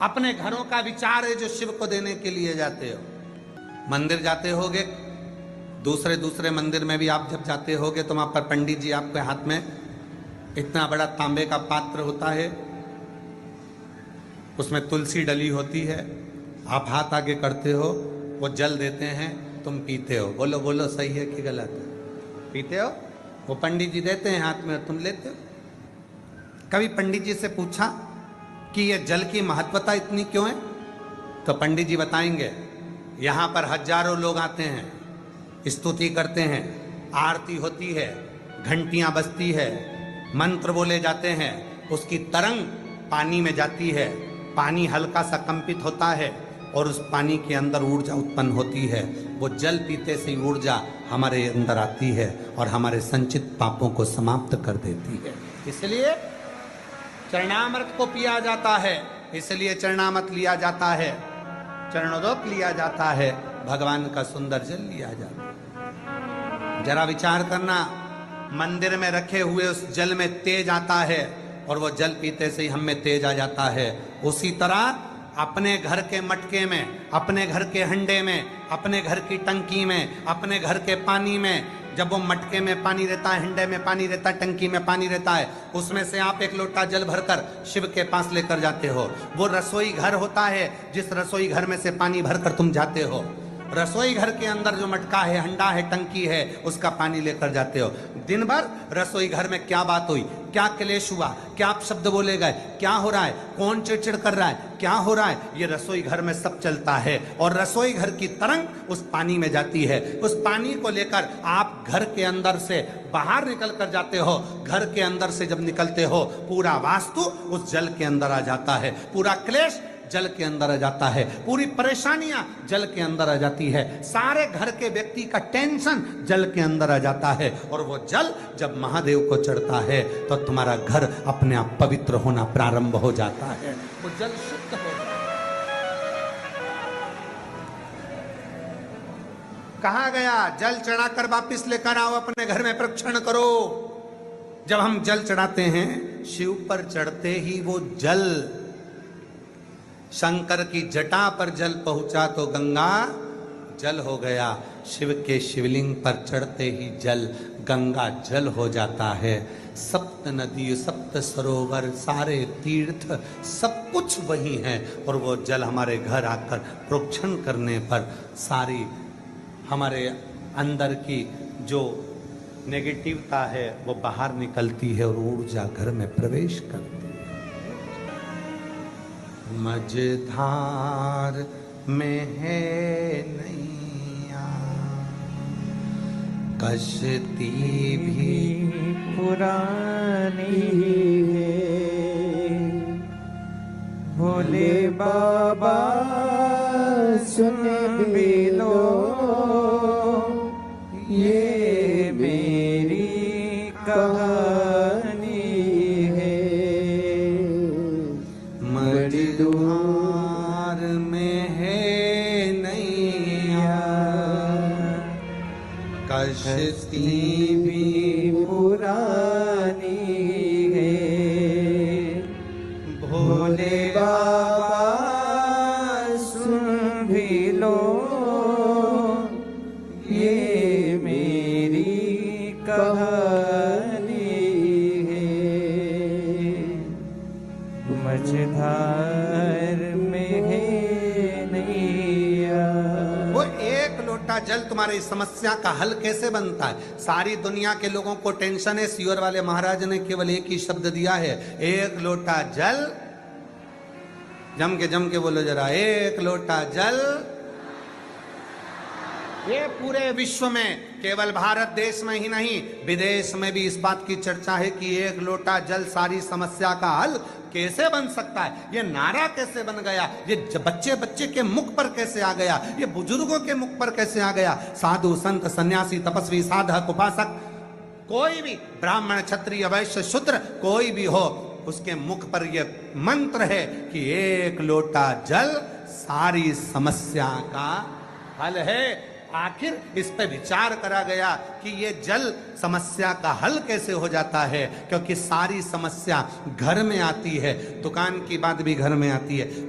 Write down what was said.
अपने घरों का विचार है जो शिव को देने के लिए जाते हो। मंदिर जाते होगे, दूसरे दूसरे मंदिर में भी आप जब जाते होगे तो वहां पर पंडित जी आपके हाथ में इतना बड़ा तांबे का पात्र होता है, उसमें तुलसी डली होती है, आप हाथ आगे करते हो, वो जल देते हैं, तुम पीते हो। बोलो बोलो, सही है कि गलत है? पीते हो, वो पंडित जी देते हैं हाथ में, तुम लेते हो। कभी पंडित जी से पूछा कि ये जल की महत्वता इतनी क्यों है? तो पंडित जी बताएंगे, यहां पर हजारों लोग आते हैं, स्तुति करते हैं, आरती होती है, घंटियां बजती है, मंत्र बोले जाते हैं, उसकी तरंग पानी में जाती है, पानी हल्का सा कंपित होता है और उस पानी के अंदर ऊर्जा उत्पन्न होती है। वो जल पीते से ऊर्जा हमारे अंदर आती है और हमारे संचित पापों को समाप्त कर देती है। इसलिए चरणामृत को पिया जाता है, इसलिए चरणामृत लिया जाता है, चरणोदक लिया जाता है, भगवान का सुंदर जल लिया जाता है। जरा विचार करना, मंदिर में रखे हुए उस जल में तेज आता है और वो जल पीते से ही हम में तेज आ जाता है। उसी तरह अपने घर के मटके में, अपने घर के हंडे में, अपने घर की टंकी में, अपने घर के पानी में, जब वो मटके में पानी रहता है, हंडे में पानी रहता है, टंकी में पानी रहता है, उसमें से आप एक लोटा जल भरकर शिव के पास लेकर जाते हो। वो रसोई घर होता है, जिस रसोई घर में से पानी भरकर तुम जाते हो, रसोई घर के अंदर जो मटका है, हंडा है, टंकी है, उसका पानी लेकर जाते हो। दिन भर रसोई घर में क्या बात हुई, क्या क्लेश हुआ, क्या आप शब्द बोले गए, क्या हो रहा है, कौन चिड़चिड़ कर रहा है, क्या हो रहा है, ये रसोई घर में सब चलता है। और रसोई घर की तरंग उस पानी में जाती है। उस पानी को लेकर आप घर के अंदर से बाहर निकल कर जाते हो। घर के अंदर से जब निकलते हो, पूरा वास्तु उस जल के अंदर आ जाता है, पूरा क्लेश जल के अंदर आ जाता है, पूरी परेशानियां जल के अंदर आ जाती है, सारे घर के व्यक्ति का टेंशन जल के अंदर आ जाता है। और वो जल जब महादेव को चढ़ता है तो तुम्हारा घर अपने आप पवित्र होना प्रारंभ हो जाता है, वो जल शुद्ध हो जाता है। कहा गया, जल चढ़ाकर वापिस लेकर आओ, अपने घर में प्रक्षण करो। जब हम जल चढ़ाते हैं, शिव पर चढ़ते ही वो जल शंकर की जटा पर जल पहुंचा तो गंगा जल हो गया। शिव के शिवलिंग पर चढ़ते ही जल गंगा जल हो जाता है। सप्त नदी, सप्त सरोवर, सारे तीर्थ, सब कुछ वही है। और वो जल हमारे घर आकर प्रोक्षण करने पर सारी हमारे अंदर की जो नेगेटिवता है वो बाहर निकलती है और ऊर्जा घर में प्रवेश करती है। मझधार में है नैया, कश्ती भी पुरानी है, भोले बाबा सुन भी लो, ये मेरी कहानी है। मझधार में है नैया, कश्ती भी पुरानी है, भोले बाबा सुन भी लो, ये मेरी कहानी है। मझधार में है नैया। वो एक लोटा जल तुम्हारी समस्या का हल कैसे बनता है? सारी दुनिया के लोगों को टेंशन है, सीवर वाले महाराज ने केवल एक ही शब्द दिया है, एक लोटा जल। जम के बोलो जरा, एक लोटा जल। ये पूरे विश्व में, केवल भारत देश में ही नहीं, विदेश में भी इस बात की चर्चा है कि एक लोटा जल सारी समस्या का हल कैसे बन सकता है। ये नारा कैसे बन गया, ये बच्चे बच्चे के मुख पर कैसे आ गया, ये बुजुर्गों के मुख पर कैसे आ गया। साधु संत सन्यासी तपस्वी साधक उपासक, कोई भी ब्राह्मण क्षत्रिय वैश्य शूद्र कोई भी हो, उसके मुख पर यह मंत्र है कि एक लोटा जल सारी समस्या का हल है। आखिर इस पे विचार करा गया कि ये जल समस्या का हल कैसे हो जाता है, क्योंकि सारी समस्या घर में आती है, दुकान की बात भी घर में आती है।